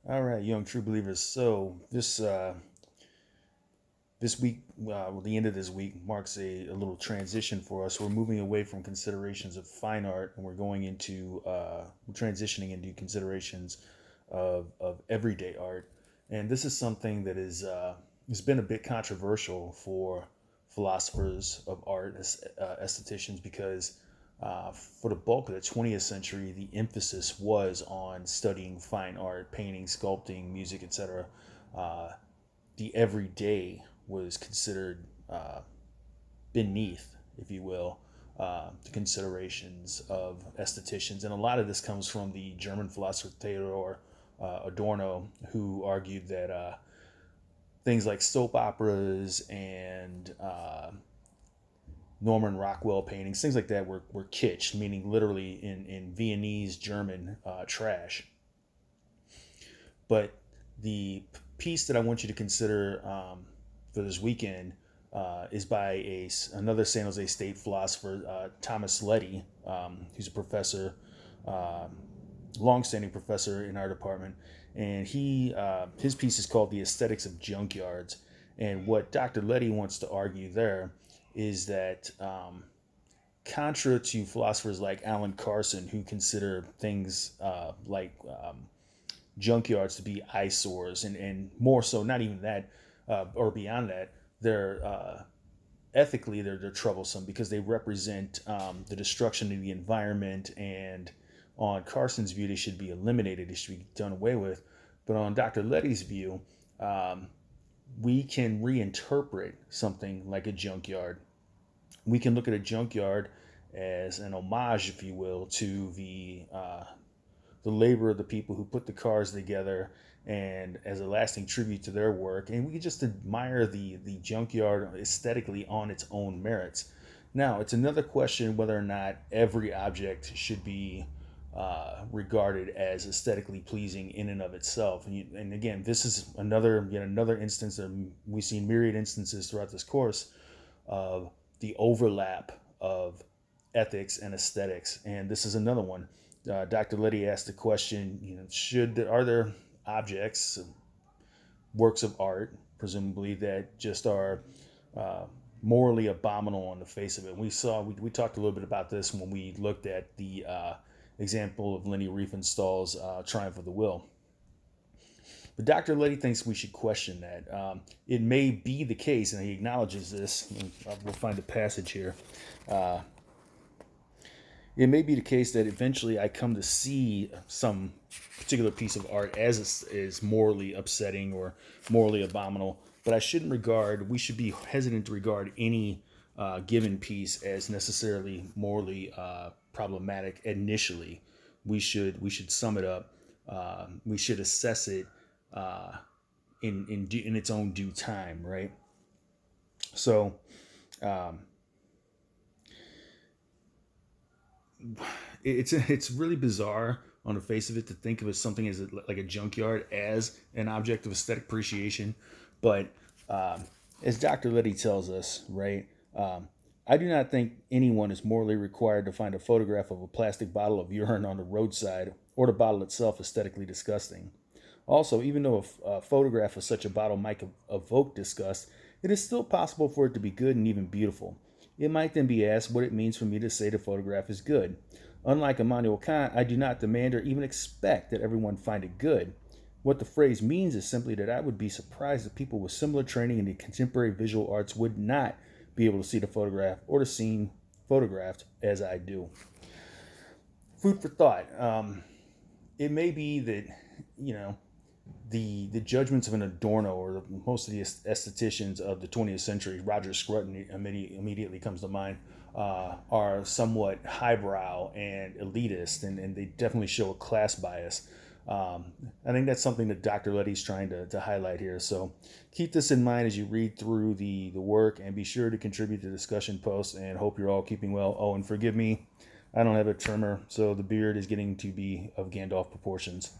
All right, young true believers. So this week, the end of this week marks a little transition for us. We're moving away from considerations of fine art, and we're going into transitioning into considerations of everyday art. And this is something that is has been a bit controversial for philosophers of art, estheticians, because for the bulk of the 20th century, the emphasis was on studying fine art, painting, sculpting, music, etc. Uh, the everyday was considered beneath, if you will, the considerations of estheticians. And a lot of this comes from the German philosopher Theodor Adorno, who argued that things like soap operas and Norman Rockwell paintings, things like that, were kitsch, meaning literally in Viennese German trash. But the piece that I want you to consider for this weekend is by another San Jose State philosopher, Thomas Leddy, who's a professor, uh, longstanding professor in our department, and his piece is called "The Aesthetics of Junkyards." And what Dr. Leddy wants to argue there is that contra to philosophers like Alan Carson, who consider things junkyards to be eyesores, and more so, not even that, or beyond that, they're ethically they're troublesome because they represent the destruction of the environment, and on Carson's view, they should be eliminated, they should be done away with. But on Dr. Letty's view, um, we can reinterpret something like a junkyard. We can look at a junkyard as an homage, if you will, to the labor of the people who put the cars together, and as a lasting tribute to their work. And we can just admire the junkyard aesthetically on its own merits. Now, it's another question whether or not every object should be regarded as aesthetically pleasing in and of itself. And again, this is yet another instance that we've seen myriad instances throughout this course of the overlap of ethics and aesthetics. And this is another one. Dr. Liddy asked the question, are there objects, works of art, presumably, that just are uh, morally abominable on the face of it? We talked a little bit about this when we looked at the example of Leni Riefenstahl's Triumph of the Will. But Dr. Liddy thinks we should question that. It may be the case, and he acknowledges this. We'll find a passage here. Uh, it may be the case that eventually I come to see some particular piece of art as morally upsetting or morally abominable, but we should be hesitant to regard any given piece as necessarily morally problematic initially. We should sum it up. We should assess it in its own due time, right? So um, it's really bizarre on the face of it to think of as something as like a junkyard as an object of aesthetic appreciation, but um, as Dr. Liddy tells us, right? Um, I do not think anyone is morally required to find a photograph of a plastic bottle of urine on the roadside or the bottle itself aesthetically disgusting. Also, even though a photograph of such a bottle might evoke disgust, it is still possible for it to be good and even beautiful. It might then be asked what it means for me to say the photograph is good. Unlike Immanuel Kant, I do not demand or even expect that everyone find it good. What the phrase means is simply that I would be surprised if people with similar training in the contemporary visual arts would not be able to see the photograph or the scene photographed as I do. Food for thought. It may be that, you know, the judgments of an Adorno or most of the estheticians of the 20th century, Roger Scruton immediately comes to mind, are somewhat highbrow and elitist, and they definitely show a class bias. I think that's something that Dr. Letty's trying to highlight here. So keep this in mind as you read through the work, and be sure to contribute to the discussion posts, and hope you're all keeping well. Oh, and forgive me, I don't have a trimmer, so the beard is getting to be of Gandalf proportions.